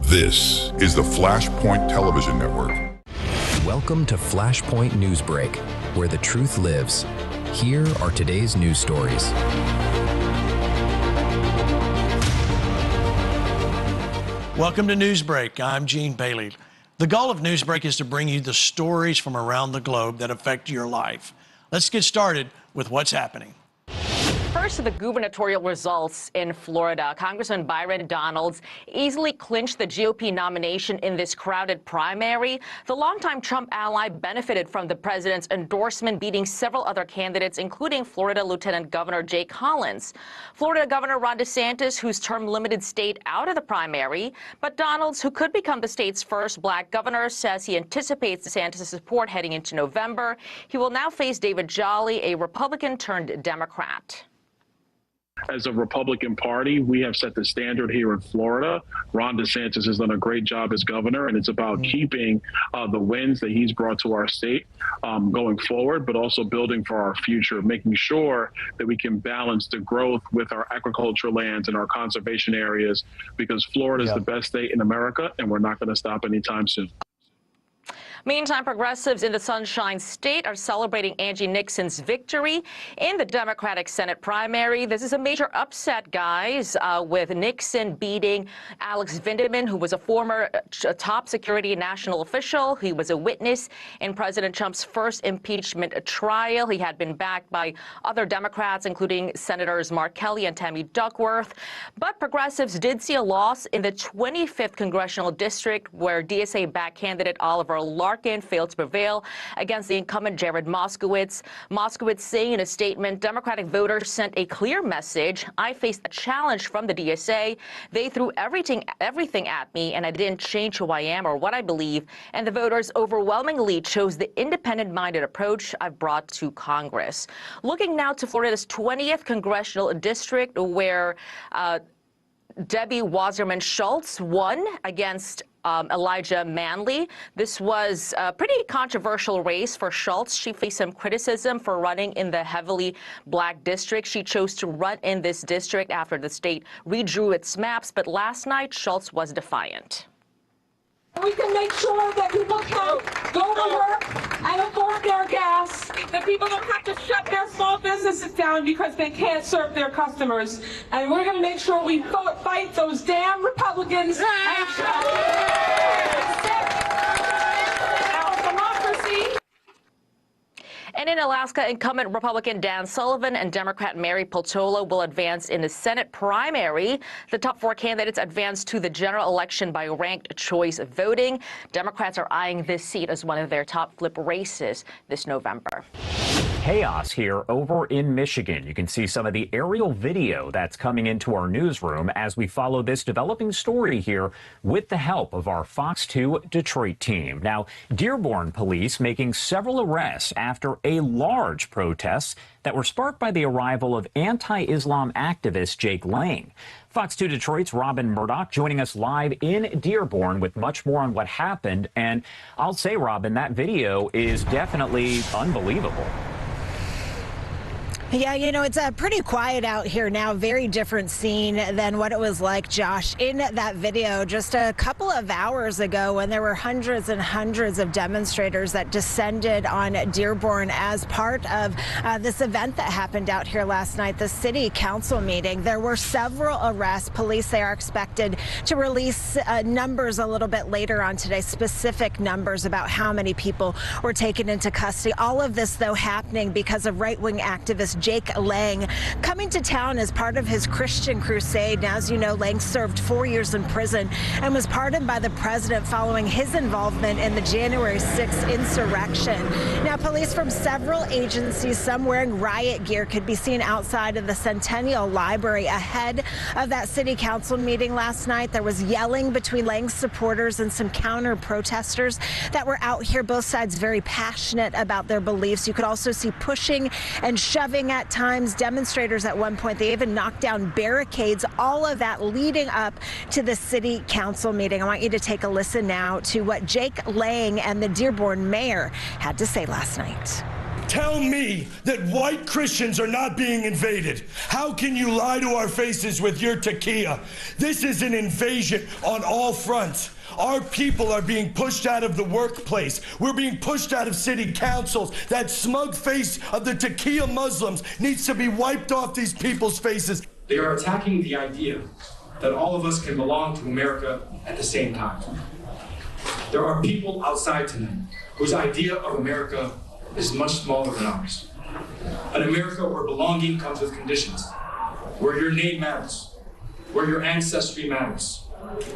This is the FlashPoint Television Network. Welcome to FlashPoint NewsBreak, where the truth lives. Here are today's news stories. Welcome to NewsBreak. I'm Gene Bailey. The goal of NewsBreak is to bring you the stories from around the globe that affect your life. Let's get started with what's happening. First, the gubernatorial results in Florida. Congressman Byron Donalds easily clinched the GOP nomination in this crowded primary. The longtime Trump ally benefited from the president's endorsement, beating several other candidates, including Florida Lieutenant Governor Jake Collins. Florida Governor Ron DeSantis, whose term limited stayed out of the primary, but Donalds, who could become the state's first black governor, says he anticipates DeSantis' support heading into November. He will now face David Jolly, a Republican turned Democrat. As a Republican Party, we have set the standard here in Florida. Ron DeSantis has done a great job as governor, and it's about keeping the wins that he's brought to our state going forward, but also building for our future, making sure that we can balance the growth with our agricultural lands and our conservation areas, because Florida is the best state in America, and we're not going to stop anytime soon. Meantime, progressives in the Sunshine State are celebrating Angie Nixon's victory in the Democratic Senate primary. This is a major upset, guys, with Nixon beating Alex Vindeman, who was a former top security national official. He was a witness in President Trump's first impeachment trial. He had been backed by other Democrats, including Senators Mark Kelly and Tammy Duckworth. But progressives did see a loss in the 25th congressional district, where DSA-backed candidate Oliver Larkin failed to prevail against the incumbent Jared Moskowitz. Moskowitz saying in a statement, Democratic voters sent a clear message. I faced a challenge from the DSA. They threw everything at me, and I didn't change who I am or what I believe. And the voters overwhelmingly chose the independent-minded approach I've brought to Congress. Looking now to Florida's 20th congressional district, where Debbie Wasserman Schultz won against Elijah Manley. This was a pretty controversial race for Schultz. She faced some criticism for running in the heavily black district. She chose to run in this district after the state redrew its maps, but last night Schultz was defiant. We can make sure that people can go to work and afford their gas, that people don't have to shut their small businesses down because they can't serve their customers. And we're going to make sure we fight those damn Republicans and our democracy. And in Alaska, incumbent Republican Dan Sullivan and Democrat Mary Peltola will advance in the Senate primary. The top four candidates advance to the general election by ranked choice voting. Democrats are eyeing this seat as one of their top flip races this November. Chaos here over in Michigan. You can see some of the aerial video that's coming into our newsroom as we follow this developing story here with the help of our Fox 2 Detroit team. Now, Dearborn police making several arrests after a large protest that were sparked by the arrival of anti-Islam activist Jake Lang. Fox 2 Detroit's Robin Murdoch joining us live in Dearborn with much more on what happened. And I'll say, Robin, that video is definitely unbelievable. Yeah, you know, it's pretty quiet out here now. Very different scene than what it was like, Josh, in that video just a couple of hours ago when there were hundreds and hundreds of demonstrators that descended on Dearborn as part of this event that happened out here last night, the city council meeting. There were several arrests. Police, they are expected to release numbers a little bit later on today, specific numbers about how many people were taken into custody. All of this, though, happening because of right-wing activist Jake Lang coming to town as part of his Christian crusade. Now, as you know, Lang served 4 years in prison and was pardoned by the president following his involvement in the January 6th insurrection. Now, police from several agencies, some wearing riot gear, could be seen outside of the Centennial Library ahead of that city council meeting last night. There was yelling between Lang's supporters and some counter protesters that were out here, both sides very passionate about their beliefs. You could also see pushing and shoving at times. Demonstrators at one point, they even knocked down barricades, all of that leading up to the city council meeting. I want you to take a listen now to what Jake Lang and the Dearborn mayor had to say last night. Tell me that white Christians are not being invaded. How can you lie to our faces with your taquilla? This is an invasion on all fronts. Our people are being pushed out of the workplace. We're being pushed out of city councils. That smug face of the taquilla Muslims needs to be wiped off these people's faces. They are attacking the idea that all of us can belong to America at the same time. There are people outside tonight whose idea of America is much smaller than ours. An America where belonging comes with conditions, where your name matters, where your ancestry matters,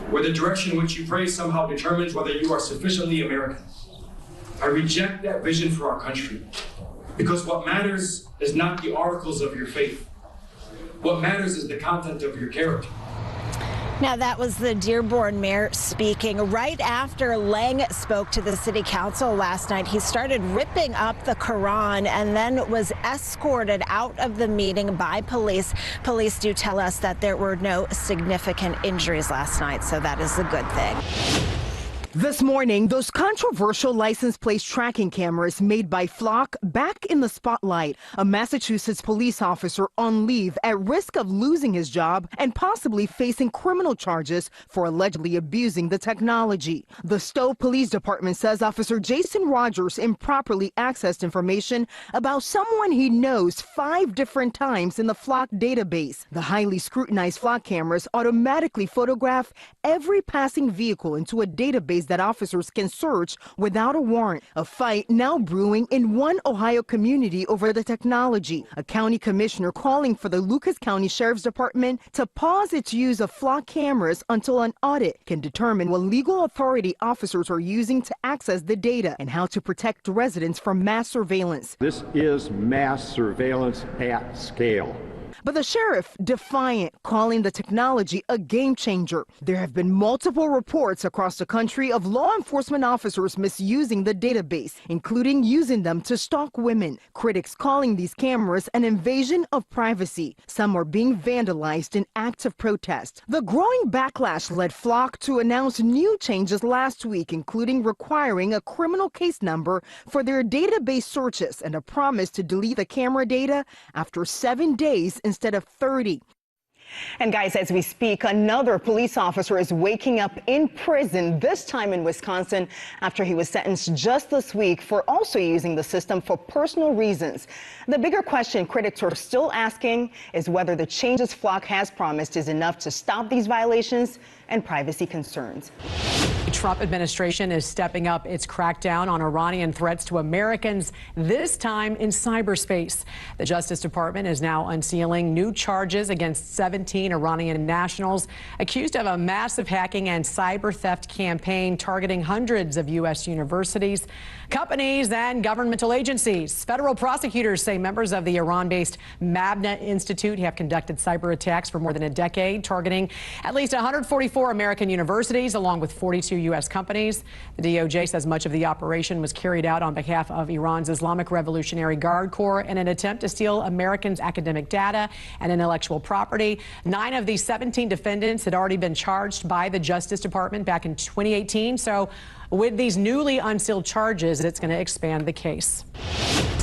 where the direction in which you pray somehow determines whether you are sufficiently American. I reject that vision for our country, because what matters is not the articles of your faith. What matters is the content of your character. Now, that was the Dearborn mayor speaking right after Lang spoke to the city council last night. He started ripping up the Quran and then was escorted out of the meeting by police. Police do tell us that there were no significant injuries last night, so that is a good thing. This morning, those controversial license plate tracking cameras made by Flock back in the spotlight. A Massachusetts police officer on leave at risk of losing his job and possibly facing criminal charges for allegedly abusing the technology. The Stowe Police Department says Officer Jason Rogers improperly accessed information about someone he knows 5 different times in the Flock database. The highly scrutinized Flock cameras automatically photograph every passing vehicle into a database that officers can search without a warrant. A fight now brewing in one Ohio community over the technology. A county commissioner calling for the Lucas County Sheriff's Department to pause its use of Flock cameras until an audit can determine what legal authority officers are using to access the data and how to protect residents from mass surveillance. This is mass surveillance at scale. But the sheriff defiant, calling the technology a game changer. There have been multiple reports across the country of law enforcement officers misusing the database, including using them to stalk women. Critics calling these cameras an invasion of privacy. Some are being vandalized in acts of protest. The growing backlash led Flock to announce new changes last week, including requiring a criminal case number for their database searches and a promise to delete the camera data after 7 days instead of 30. And guys, as we speak, another police officer is waking up in prison, this time in Wisconsin, after he was sentenced just this week for also using the system for personal reasons. The bigger question critics are still asking is whether the changes Flock has promised is enough to stop these violations and privacy concerns. The Trump administration is stepping up its crackdown on Iranian threats to Americans, this time in cyberspace. The Justice Department is now unsealing new charges against 17 Iranian nationals accused of a massive hacking and cyber theft campaign targeting hundreds of U.S. universities, companies, and governmental agencies. Federal prosecutors say members of the Iran-based Mabna Institute have conducted cyber attacks for more than a decade, targeting at least 144 American universities, along with 42 U.S. companies. The DOJ says much of the operation was carried out on behalf of Iran's Islamic Revolutionary Guard Corps in an attempt to steal Americans' academic data and intellectual property. 9 of these 17 defendants had already been charged by the Justice Department back in 2018. So with these newly unsealed charges, it's going to expand the case.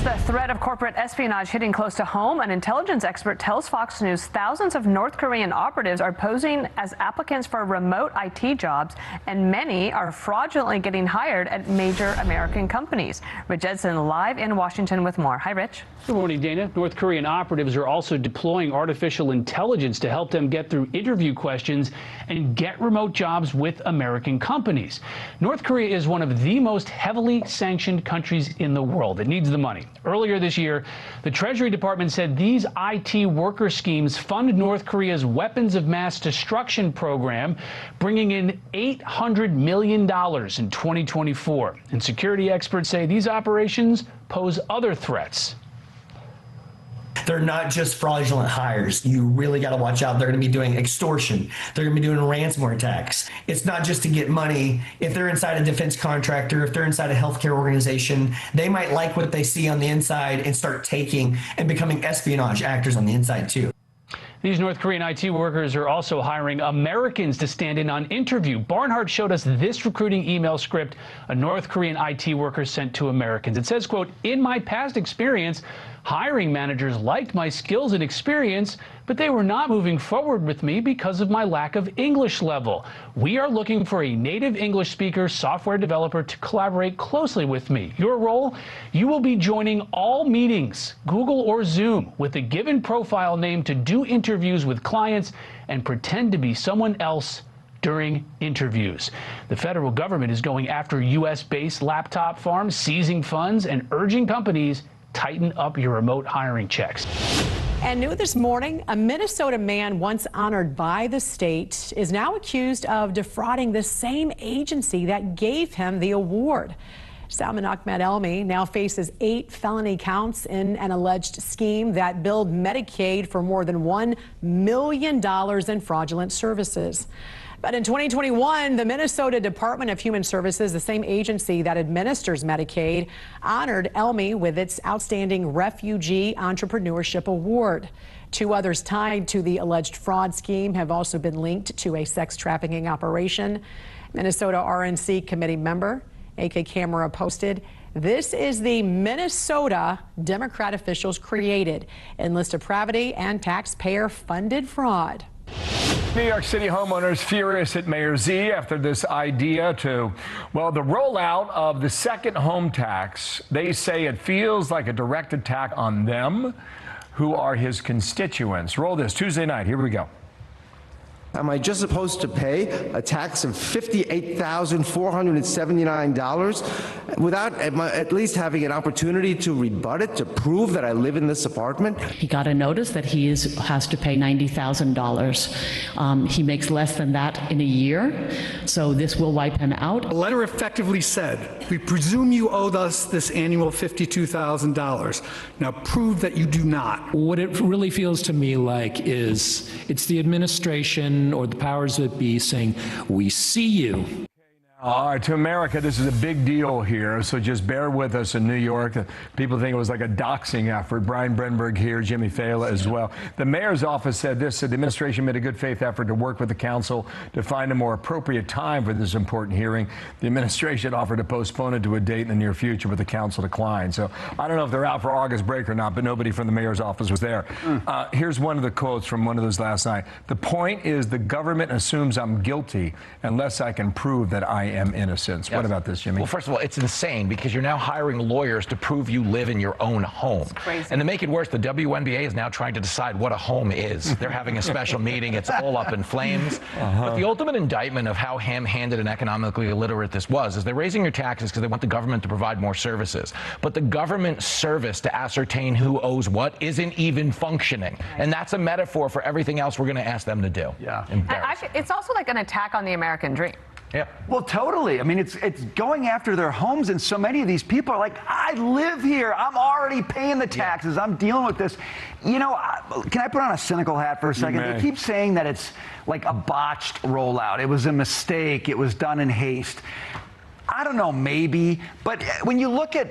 The threat of corporate espionage hitting close to home. An intelligence expert tells Fox News thousands of North Korean operatives are posing as applicants for remote IT jobs, and many are fraudulently getting hired at major American companies. Rich Edson live in Washington with more. Hi, Rich. Good morning, Dana. North Korean operatives are also deploying artificial intelligence to help them get through interview questions and get remote jobs with American companies. North Korea is one of the most heavily sanctioned countries in the world. It needs the money. Earlier this year, the Treasury Department said these IT worker schemes fund North Korea's weapons of mass destruction program, bringing in $800 million in 2024. And security experts say these operations pose other threats. They're not just fraudulent hires. You really got to watch out. They're going to be doing extortion. They're going to be doing ransomware attacks. It's not just to get money. If they're inside a defense contractor, if they're inside a healthcare organization, they might like what they see on the inside and start taking and becoming espionage actors on the inside too. These North Korean IT workers are also hiring Americans to stand in on interview. Barnhart showed us this recruiting email script a North Korean IT worker sent to Americans. It says, quote, "In my past experience, hiring managers liked my skills and experience, but they were not moving forward with me because of my lack of English level. We are looking for a native English speaker software developer to collaborate closely with me. Your role? You will be joining all meetings, Google or Zoom, with a given profile name to do interviews with clients and pretend to be someone else during interviews." The federal government is going after U.S.-based laptop farms, seizing funds, and urging companies tighten up your remote hiring checks. And new this morning, a Minnesota man once honored by the state is now accused of defrauding the same agency that gave him the award. Salman Ahmed Elmi now faces 8 felony counts in an alleged scheme that billed Medicaid for more than $1 million in fraudulent services. But in 2021, the Minnesota Department of Human Services, the same agency that administers Medicaid, honored Elmi with its Outstanding Refugee Entrepreneurship Award. 2 others tied to the alleged fraud scheme have also been linked to a sex trafficking operation. Minnesota RNC committee member AK Camera posted, "This is the Minnesota Democrat officials created in list depravity and taxpayer-funded fraud." New York City homeowners furious at Mayor Z after this idea to, well, the rollout of the second home tax. They say it feels like a direct attack on them, who are his constituents. Roll this Tuesday night. Here we go. Am I just supposed to pay a tax of $58,479 without at least having an opportunity to rebut it, to prove that I live in this apartment? He got a notice that he has to pay $90,000. He makes less than that in a year, so this will wipe him out. The letter effectively said, "We presume you owe us this annual $52,000. Now prove that you do not." What it really feels to me like is it's the administration or the powers that be saying, "We see you." All right, to America, this is a big deal here, so just bear with us in New York. People think it was like a doxing effort. Brian Brenberg here, Jimmy Fala as well. The mayor's office said this, said the administration made a good faith effort to work with the council to find a more appropriate time for this important hearing. The administration offered to postpone it to a date in the near future, but the council declined. So I don't know if they're out for August break or not, but nobody from the mayor's office was there. Here's one of the quotes from one of those last night. "The point is the government assumes I'm guilty unless I can prove that I am innocent." What about this, Jimmy? Well, first of all, it's insane because you're now hiring lawyers to prove you live in your own home. And to make it worse, the WNBA is now trying to decide what a home is. They're having a special meeting. It's all up in flames. But the ultimate indictment of how ham-handed and economically illiterate this was is they're raising your taxes because they want the government to provide more services. But the government service to ascertain who owes what isn't even functioning. And that's a metaphor for everything else we're going to ask them to do. Yeah. It's also like an attack on the American dream. Yeah. Well, totally. I mean, it's going after their homes, and so many of these people are like, "I live here. I'm already paying the taxes. I'm dealing with this." You know, can I put on a cynical hat for a second? They keep saying that it's like a botched rollout. It was a mistake. It was done in haste. I don't know, maybe. But when you look at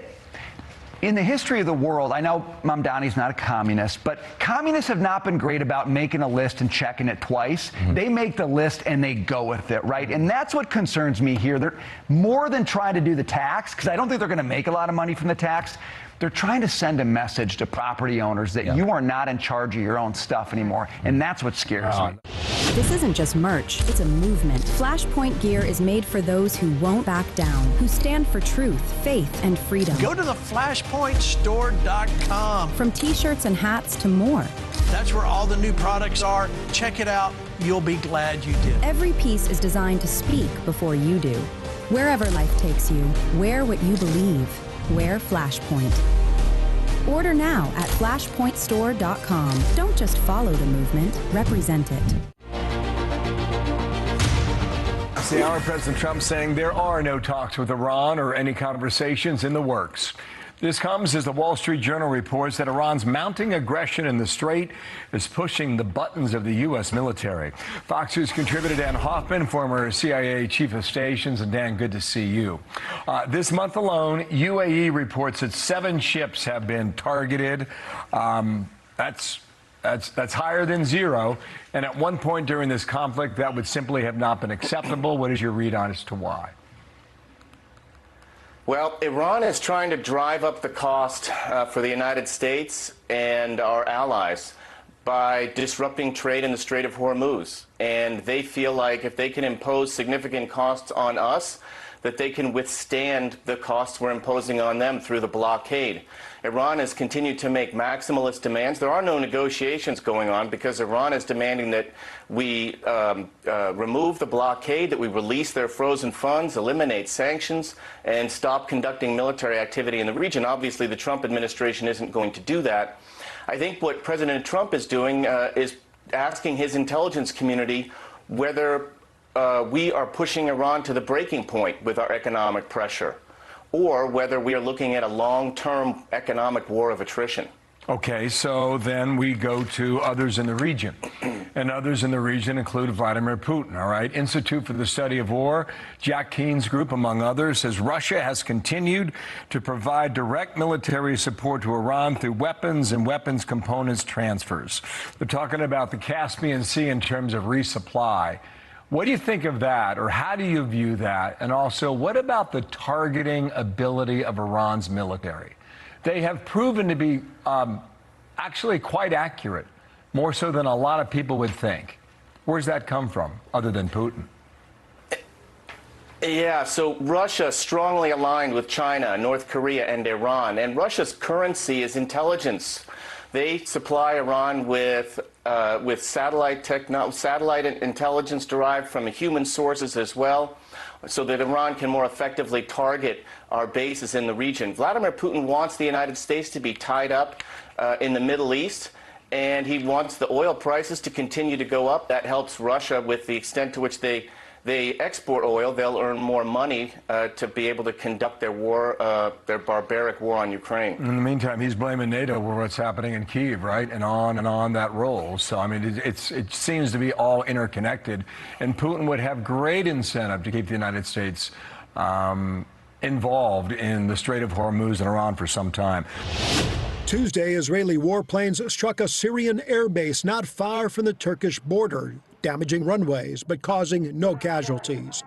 in the history of the world, I know Mamdani's not a communist, but communists have not been great about making a list and checking it twice. They make the list and they go with it, right? And that's what concerns me here. They're more than trying to do the tax, because I don't think they're going to make a lot of money from the tax. They're trying to send a message to property owners that you are not in charge of your own stuff anymore. And that's what scares me. This isn't just merch, it's a movement. FlashPoint gear is made for those who won't back down, who stand for truth, faith, and freedom. Go to the FlashPointStore.com. From t-shirts and hats to more. That's where all the new products are. Check it out. You'll be glad you did. Every piece is designed to speak before you do. Wherever life takes you, wear what you believe. Wear FlashPoint. Order now at FlashPointStore.com. Don't just follow the movement, represent it. The hour, President Trump saying there are no talks with Iran or any conversations in the works. This comes as the Wall Street Journal reports that Iran's mounting aggression in the Strait is pushing the buttons of the U.S. military. Fox News contributor Dan Hoffman, former CIA chief of stations, and Dan, good to see you. This month alone, UAE reports that 7 ships have been targeted. That's That's higher than zero. And at one point during this conflict, that would simply have not been acceptable. What is your read on as to why? Well, Iran is trying to drive up the cost for the United States and our allies by disrupting trade in the Strait of Hormuz. And they feel like if they can impose significant costs on us, that they can withstand the costs we're imposing on them through the blockade. Iran has continued to make maximalist demands. There are no negotiations going on because Iran is demanding that we remove the blockade, that we release their frozen funds, eliminate sanctions, and stop conducting military activity in the region. Obviously, the Trump administration isn't going to do that. I think what President Trump is doing is asking his intelligence community whether we are pushing Iran to the breaking point with our economic pressure, or whether we are looking at a long-term economic war of attrition. Okay, so then we go to others in the region. And others in the region include Vladimir Putin, all right? Institute for the Study of War, Jack Keene's group, among others, says Russia has continued to provide direct military support to Iran through weapons and weapons components transfers. They're talking about the Caspian Sea in terms of resupply. What do you think of that, or how do you view that? And also, what about the targeting ability of Iran's military? They have proven to be actually quite accurate, more so than a lot of people would think. Where's that come from, other than Putin? Yeah, so Russia strongly aligned with China, North Korea, and Iran. And Russia's currency is intelligence. They supply Iran with satellite intelligence derived from human sources as well, so that Iran can more effectively target our bases in the region. Vladimir Putin wants the United States to be tied up in the Middle East, and he wants the oil prices to continue to go up. That helps Russia with the extent to which they export oil. They'll earn more money to be able to conduct their war, their barbaric war on Ukraine. In the meantime, he's blaming NATO for what's happening in Kyiv, right? And on that rolls. So, I mean, it seems to be all interconnected. And Putin would have great incentive to keep the United States involved in the Strait of Hormuz and Iran for some time. Tuesday, Israeli warplanes struck a Syrian airbase not far from the Turkish border, damaging runways but causing no casualties.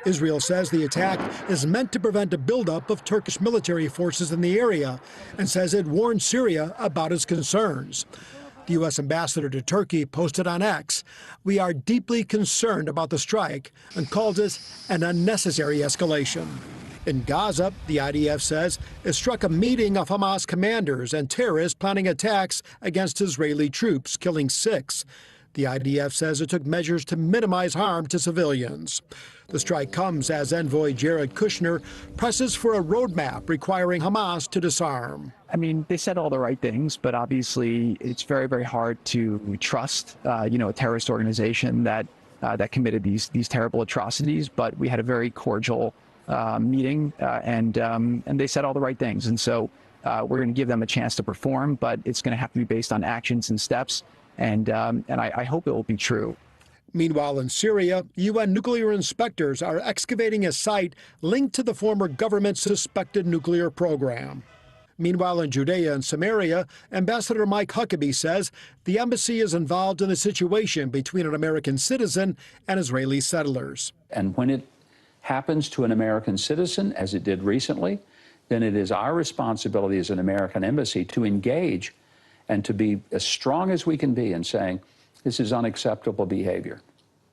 Israel says the attack is meant to prevent a buildup of Turkish military forces in the area and says it warned Syria about its concerns. The U.S. ambassador to Turkey posted on X, "We are deeply concerned about the strike," and called it an unnecessary escalation. In Gaza, the IDF says it struck a meeting of Hamas commanders and terrorists planning attacks against Israeli troops, killing 6. The IDF says it took measures to minimize harm to civilians. The strike comes as envoy Jared Kushner presses for a roadmap requiring Hamas to disarm. I mean, they said all the right things, but obviously it's very, very hard to trust, a terrorist organization that committed these terrible atrocities. But we had a very cordial meeting, and they said all the right things. And so we're going to give them a chance to perform, but it's going to have to be based on actions and steps. And I hope it will be true. Meanwhile, in Syria, UN nuclear inspectors are excavating a site linked to the former government's suspected nuclear program. Meanwhile, in Judea and Samaria, Ambassador Mike Huckabee says the embassy is involved in the situation between an American citizen and Israeli settlers. And when it happens to an American citizen, as it did recently, then it is our responsibility as an American embassy to engage and to be as strong as we can be in saying, this is unacceptable behavior.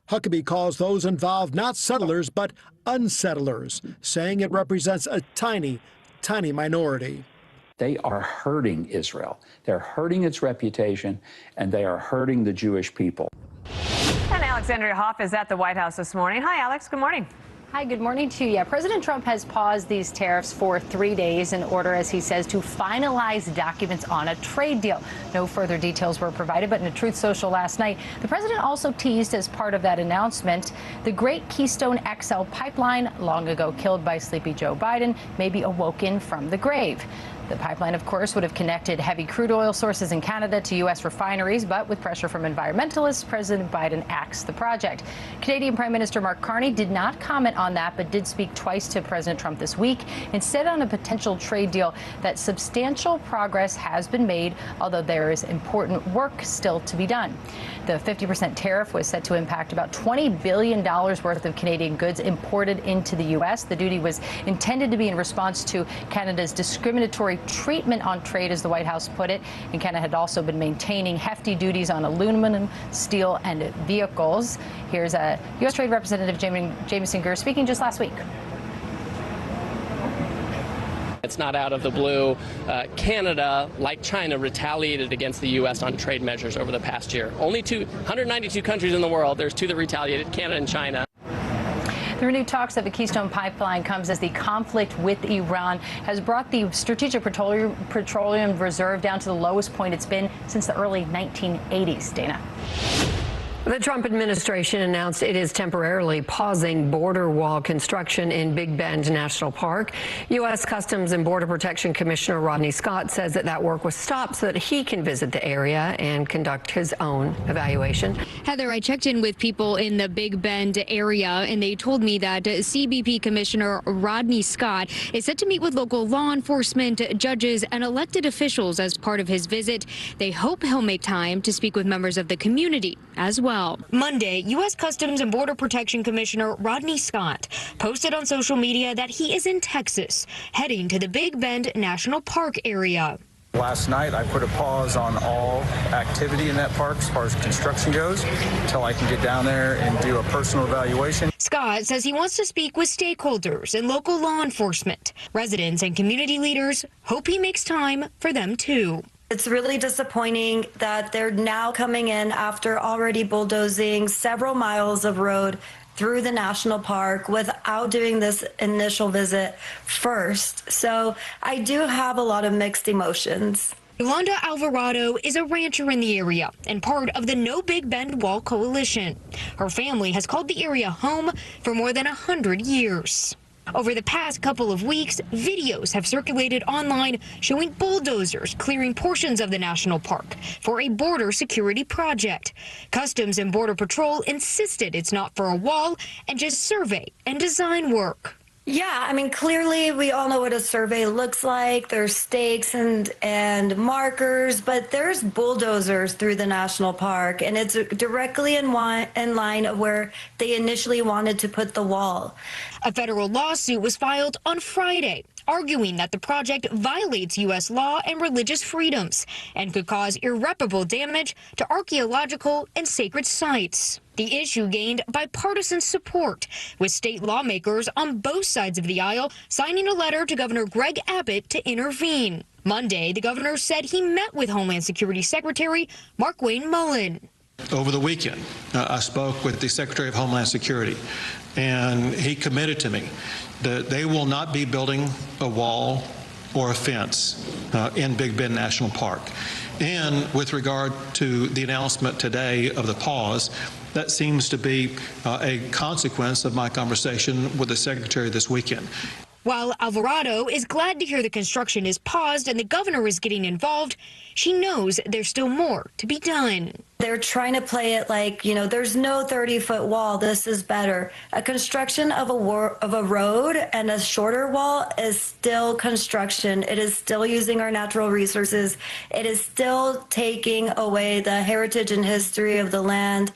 Huckabee calls those involved not settlers, but unsettlers, saying it represents a tiny, tiny minority. They are hurting Israel. They're hurting its reputation, and they are hurting the Jewish people. And Alexandria Hoff is at the White House this morning. Hi, Alex. Good morning. Hi, good morning to you. Yeah, President Trump has paused these tariffs for 3 days in order, as he says, to finalize documents on a trade deal. No further details were provided, but in a Truth Social last night, the president also teased as part of that announcement the great Keystone XL pipeline, long ago killed by sleepy Joe Biden, may be awoken from the grave. The pipeline, of course, would have connected heavy crude oil sources in Canada to U.S. refineries, but with pressure from environmentalists, President Biden axed the project. Canadian Prime Minister Mark Carney did not comment on that, but did speak twice to President Trump this week, instead on a potential trade deal that substantial progress has been made, although there is important work still to be done. The 50% tariff was set to impact about $20 billion worth of Canadian goods imported into the U.S. The duty was intended to be in response to Canada's discriminatory treatment on trade, as the White House put it. And Canada had also been maintaining hefty duties on aluminum, steel, and vehicles. Here's U.S. Trade Representative Jamieson Greer speaking just last week. It's not out of the blue. Canada, like China, retaliated against the U.S. on trade measures over the past year. Only 192 countries in the world. There's two that retaliated, Canada and China. The renewed talks of the Keystone Pipeline comes as the conflict with Iran has brought the Strategic Petroleum Reserve down to the lowest point it's been since the early 1980s. Dana. The Trump administration announced it is temporarily pausing border wall construction in Big Bend National Park. U.S. Customs and Border Protection Commissioner Rodney Scott says that work was stopped so that he can visit the area and conduct his own evaluation. Heather, I checked in with people in the Big Bend area, and they told me that CBP Commissioner Rodney Scott is set to meet with local law enforcement, judges, and elected officials as part of his visit. They hope he'll make time to speak with members of the community as well. Monday, U.S. Customs and Border Protection Commissioner Rodney Scott posted on social media that he is in Texas, heading to the Big Bend National Park area. Last night, I put a pause on all activity in that park as far as construction goes until I can get down there and do a personal evaluation. Scott says he wants to speak with stakeholders and local law enforcement. Residents and community leaders hope he makes time for them, too. It's really disappointing that they're now coming in after already bulldozing several miles of road through the national park without doing this initial visit first. So I do have a lot of mixed emotions. Yolanda Alvarado is a rancher in the area and part of the No Big Bend Wall Coalition. Her family has called the area home for more than 100 years. Over the past couple of weeks, videos have circulated online showing bulldozers clearing portions of the national park for a border security project. Customs and Border Patrol insisted it's not for a wall and just survey and design work. Yeah, I mean, clearly we all know what a survey looks like. There's stakes and markers, but there's bulldozers through the national park, and it's directly in line of where they initially wanted to put the wall. A federal lawsuit was filed on Friday, arguing that the project violates U.S. law and religious freedoms and could cause irreparable damage to archaeological and sacred sites. The issue gained bipartisan support, with state lawmakers on both sides of the aisle signing a letter to Governor Greg Abbott to intervene. Monday, the governor said he met with Homeland Security Secretary Markwayne Mullin. Over the weekend, I spoke with the Secretary of Homeland Security, and he committed to me that they will not be building a wall or a fence in Big Bend National Park. And with regard to the announcement today of the pause, that seems to be a consequence of my conversation with the Secretary this weekend. While Alvarado is glad to hear the construction is paused and the governor is getting involved, she knows there's still more to be done. They're trying to play it like, you know, there's no 30-foot wall. This is better. A construction of a road and a shorter wall is still construction. It is still using our natural resources. It is still taking away the heritage and history of the land.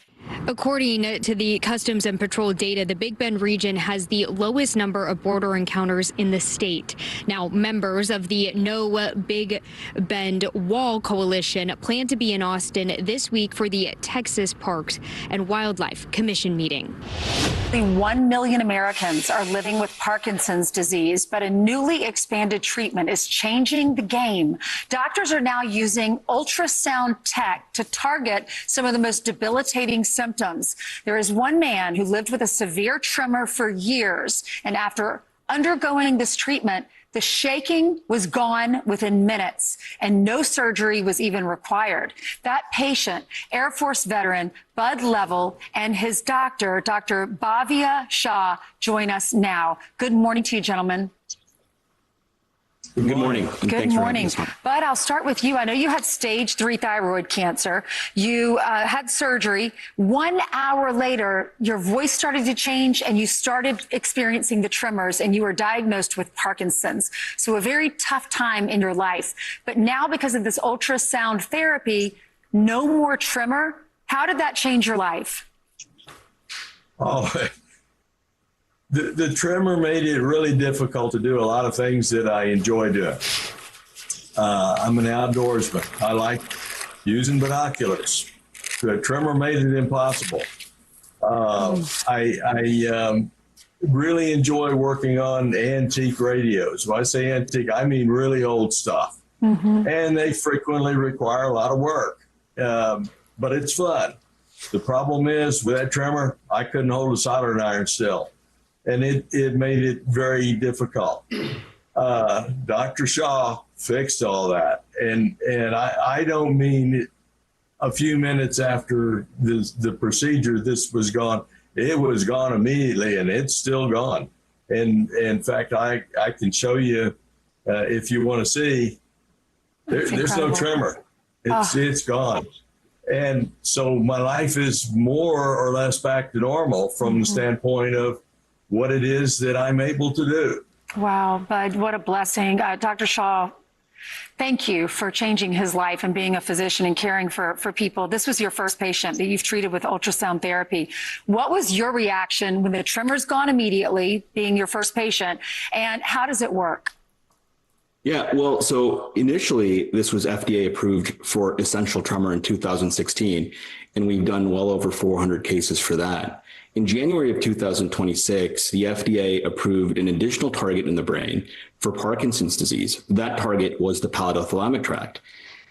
According to the Customs and Patrol data, the Big Bend region has the lowest number of border encounters in the state. Now, members of the No Big Bend Wall Coalition plan to be in Austin this week for the Texas Parks and Wildlife Commission meeting. 1 million Americans are living with Parkinson's disease, but a newly expanded treatment is changing the game. Doctors are now using ultrasound tech to target some of the most debilitating symptoms. There is one man who lived with a severe tremor for years, and after undergoing this treatment, the shaking was gone within minutes, and no surgery was even required. That patient, Air Force veteran Bud Level, and his doctor, Dr. Bhavya Shah, join us now. Good morning to you, gentlemen. Good morning. Good morning. Bud, I'll start with you. I know you had stage 3 thyroid cancer. You had surgery. 1 hour later, your voice started to change and you started experiencing the tremors, and you were diagnosed with Parkinson's. So a very tough time in your life. But now, because of this ultrasound therapy, no more tremor. How did that change your life? Oh, the tremor made it really difficult to do a lot of things that I enjoy doing. I'm an outdoorsman. I like using binoculars. The tremor made it impossible. I really enjoy working on antique radios. When I say antique, I mean really old stuff. And they frequently require a lot of work, but it's fun. The problem is with that tremor, I couldn't hold a soldering iron still. And it made it very difficult. Dr. Shaw fixed all that. And I don't mean a few minutes after the procedure, this was gone. It was gone immediately, and it's still gone. And in fact, I can show you, if you want to see, there's no tremor. It's gone. And so my life is more or less back to normal from the standpoint of what it is that I'm able to do. Wow, Bud, what a blessing. Dr. Shaw, thank you for changing his life and being a physician and caring for people. This was your first patient that you've treated with ultrasound therapy. What was your reaction when the tremor's gone immediately, being your first patient, and how does it work? Yeah, well, so initially this was FDA approved for essential tremor in 2016, and we've done well over 400 cases for that. In January of 2026, the FDA approved an additional target in the brain for Parkinson's disease. That target was the pallidothalamic tract.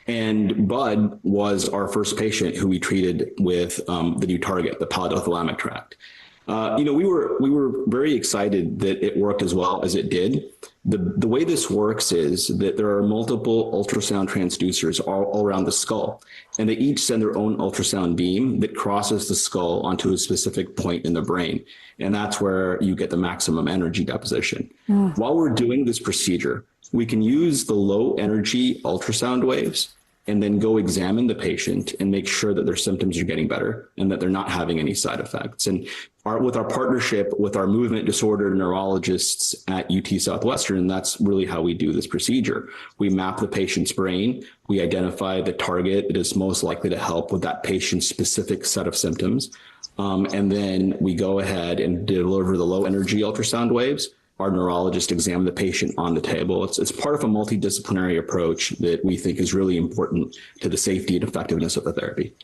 And Bud was our first patient who we treated with the new target, the pallidothalamic tract. We were very excited that it worked as well as it did. The way this works is that there are multiple ultrasound transducers all around the skull, and they each send their own ultrasound beam that crosses the skull onto a specific point in the brain. And that's where you get the maximum energy deposition. While we're doing this procedure, we can use the low energy ultrasound waves and then go examine the patient and make sure that their symptoms are getting better and that they're not having any side effects. And with our partnership with our movement disorder neurologists at UT Southwestern, that's really how we do this procedure. We map the patient's brain, we identify the target that is most likely to help with that patient's specific set of symptoms, and then we go ahead and deliver the low energy ultrasound waves. Our neurologist examine the patient on the table. It's part of a multidisciplinary approach that we think is really important to the safety and effectiveness of the therapy.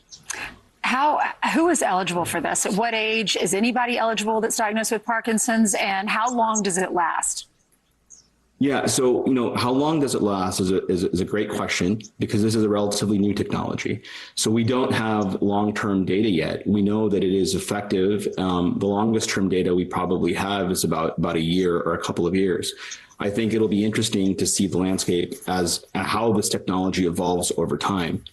Who is eligible for this? At what age? Is anybody eligible that's diagnosed with Parkinson's? And how long does it last? Yeah, so, how long does it last is a great question, because this is a relatively new technology. So we don't have long-term data yet. We know that it is effective. The longest term data we probably have is about a year or a couple of years. I think it'll be interesting to see the landscape as how this technology evolves over time.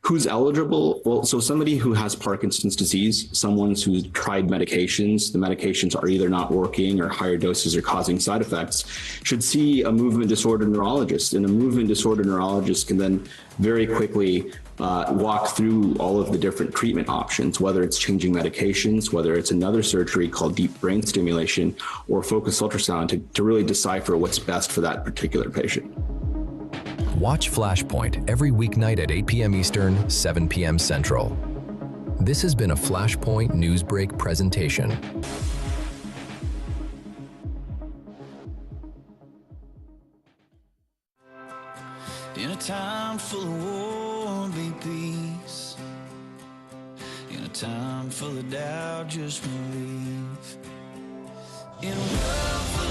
Who's eligible? Well, so somebody who has Parkinson's disease, someone who's tried medications, the medications are either not working or higher doses are causing side effects, should see a movement disorder neurologist. And a movement disorder neurologist can then very quickly walk through all of the different treatment options, whether it's changing medications, whether it's another surgery called deep brain stimulation, or focused ultrasound to really decipher what's best for that particular patient. Watch FlashPoint every weeknight at 8 p.m. Eastern, 7 p.m. Central. This has been a FlashPoint NewsBreak presentation. In a time full of war, be peace. In a time full of doubt, just believe. In a world full